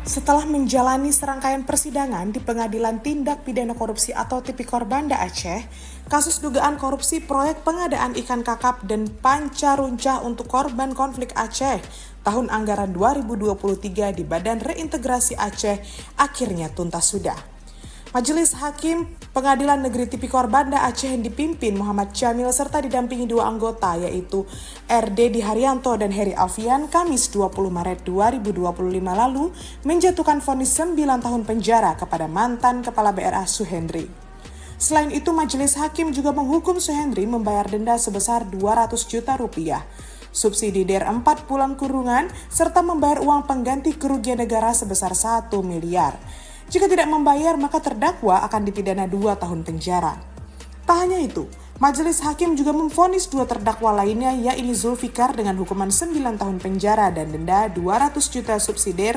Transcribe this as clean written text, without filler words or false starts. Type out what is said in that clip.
Setelah menjalani serangkaian persidangan di Pengadilan Tindak Pidana Korupsi atau Tipikor Banda Aceh, kasus dugaan korupsi proyek pengadaan ikan kakap dan panca-runcah untuk korban konflik Aceh tahun anggaran 2023 di Badan Reintegrasi Aceh akhirnya tuntas sudah. Majelis Hakim Pengadilan Negeri Tipikor Banda Aceh yang dipimpin Muhammad Jamil serta didampingi dua anggota yaitu RD Haryanto dan Heri Alfian Kamis 20 Maret 2025 lalu menjatuhkan vonis 9 tahun penjara kepada mantan Kepala BRA Suhendri. Selain itu, Majelis Hakim juga menghukum Suhendri membayar denda sebesar 200 juta rupiah, subsidi DER 4 bulan kurungan, serta membayar uang pengganti kerugian negara sebesar 1 miliar. Jika tidak membayar, maka terdakwa akan dipidana 2 tahun penjara. Tak hanya itu, Majelis Hakim juga memvonis 2 terdakwa lainnya, yaitu Zulfikar dengan hukuman 9 tahun penjara dan denda 200 juta subsidi